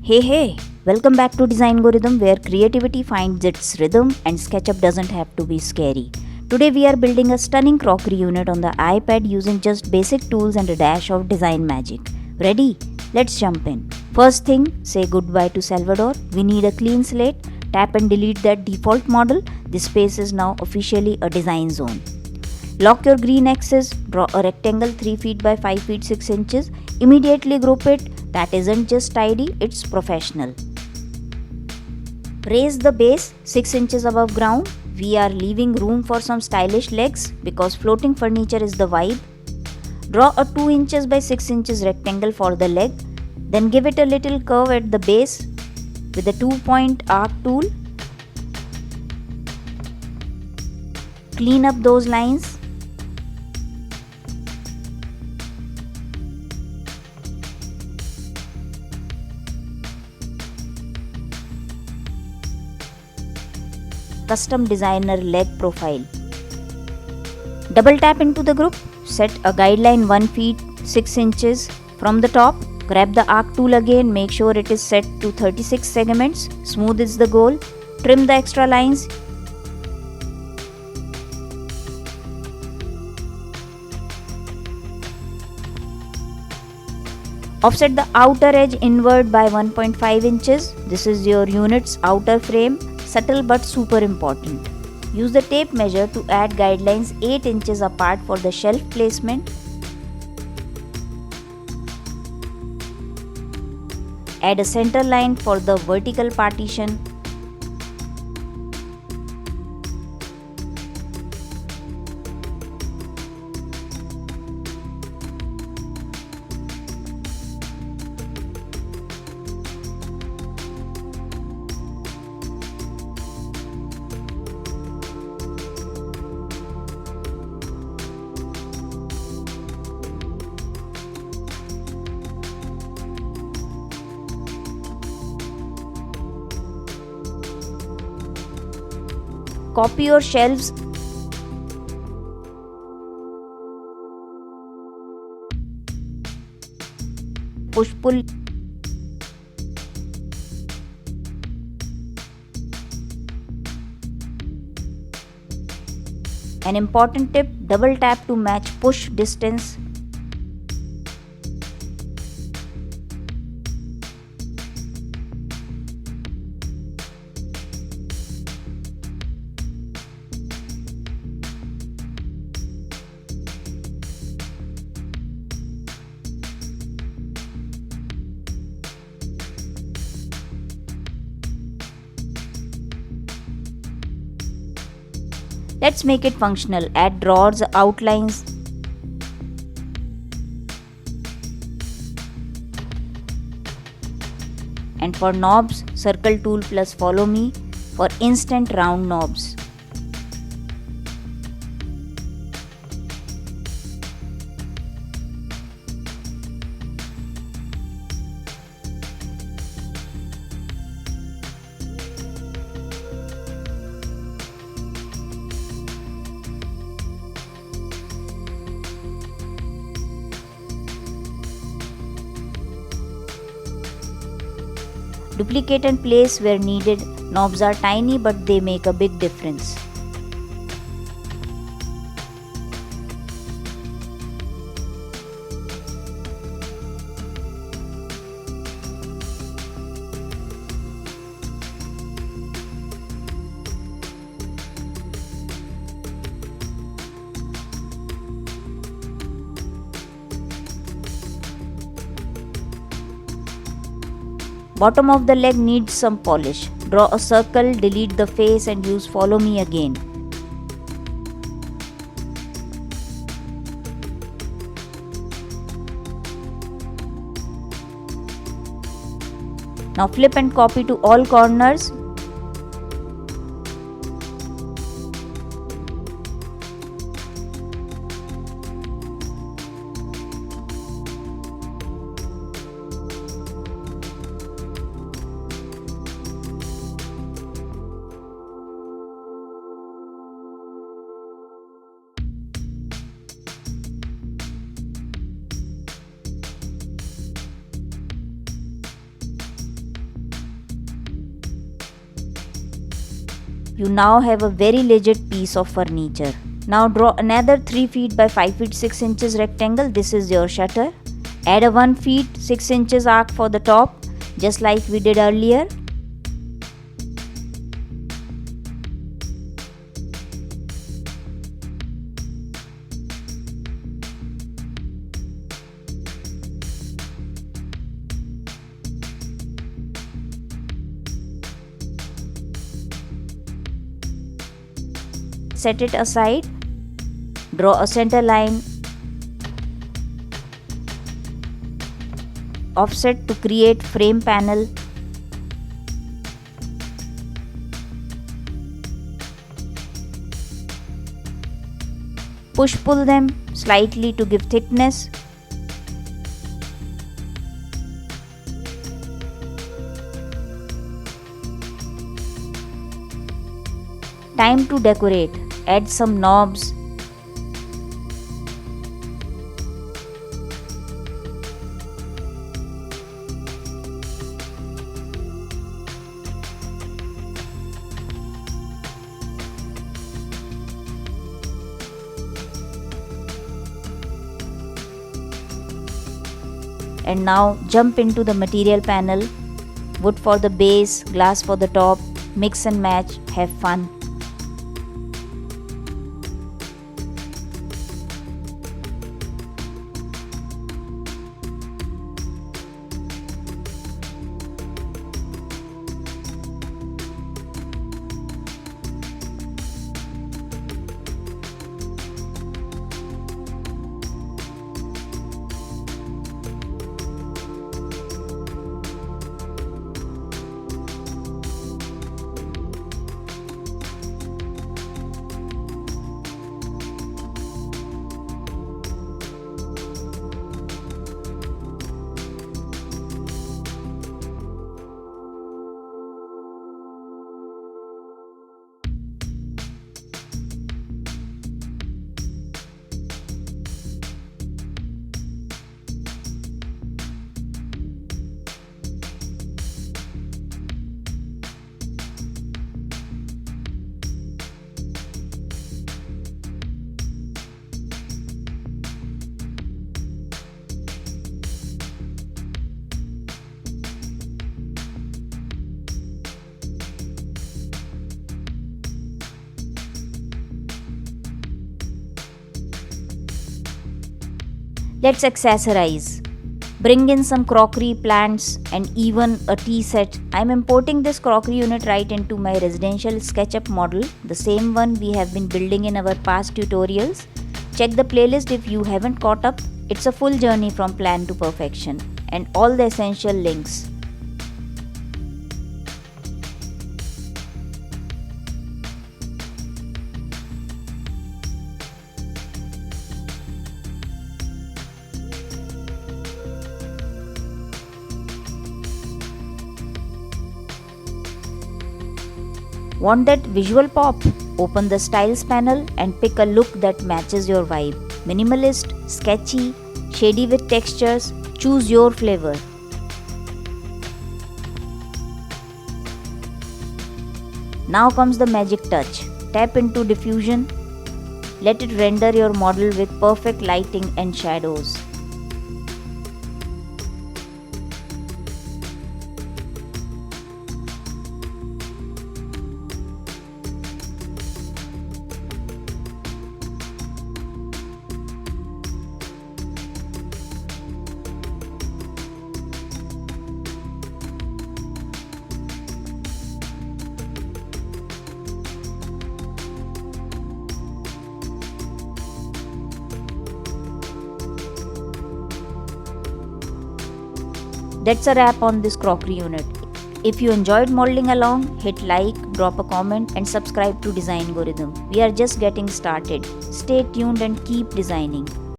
Hey, welcome back to DesignGoRhythm where creativity finds its rhythm and SketchUp doesn't have to be scary. Today we are building a stunning crockery unit on the iPad using just basic tools and a dash of design magic. Ready? Let's jump in. First thing, say goodbye to Salvador. We need a clean slate. Tap and delete that default model. This space is now officially a design zone. Lock your green axis, draw a rectangle 3 feet by 5 feet 6 inches. Immediately group it. That isn't just tidy, it's professional. Raise the base 6 inches above ground. We are leaving room for some stylish legs because floating furniture is the vibe. Draw a 2 inches by 6 inches rectangle for the leg. Then give it a little curve at the base with a 2-point arc tool. Clean up those lines. Custom designer leg profile. Double tap into the group. Set a guideline 1 feet 6 inches from the top. Grab the arc tool again. Make sure it is set to 36 segments. Smooth is the goal. Trim the extra lines. Offset the outer edge inward by 1.5 inches. This is your unit's outer frame. Subtle but super important. Use the tape measure to add guidelines 8 inches apart for the shelf placement. Add a center line for the vertical partition. Copy your shelves. Push-pull. An important tip, double tap to match push distance. Let's make it functional. Add drawers, outlines. And for knobs, circle tool plus follow me for instant round knobs. Duplicate and place where needed. Knobs are tiny but they make a big difference. Bottom of the leg needs some polish. Draw a circle, delete the face and use follow me again. Now flip and copy to all corners. You now have a very legit piece of furniture. Now draw another 3 feet by 5 feet 6 inches rectangle. This is your shutter. Add a 1 feet 6 inches arc for the top, just like we did earlier. Set it aside. Draw a center line, offset to create frame panel. Push-pull them slightly to give thickness. Time to decorate. Add some knobs. And now jump into the material panel. Wood for the base, glass for the top. Mix and match, have fun. Let's accessorize. Bring in some crockery, plants and even a tea set. I'm importing this crockery unit right into my residential SketchUp model, the same one we have been building in our past tutorials. Check the playlist if you haven't caught up. It's a full journey from plan to perfection and all the essential links. Want that visual pop? Open the Styles panel and pick a look that matches your vibe. Minimalist, sketchy, shady with textures, choose your flavor. Now comes the magic touch. Tap into Diffusion. Let it render your model with perfect lighting and shadows. That's a wrap on this crockery unit. If you enjoyed modeling along, hit like, drop a comment and subscribe to DesignGoRhythm. We are just getting started. Stay tuned and keep designing.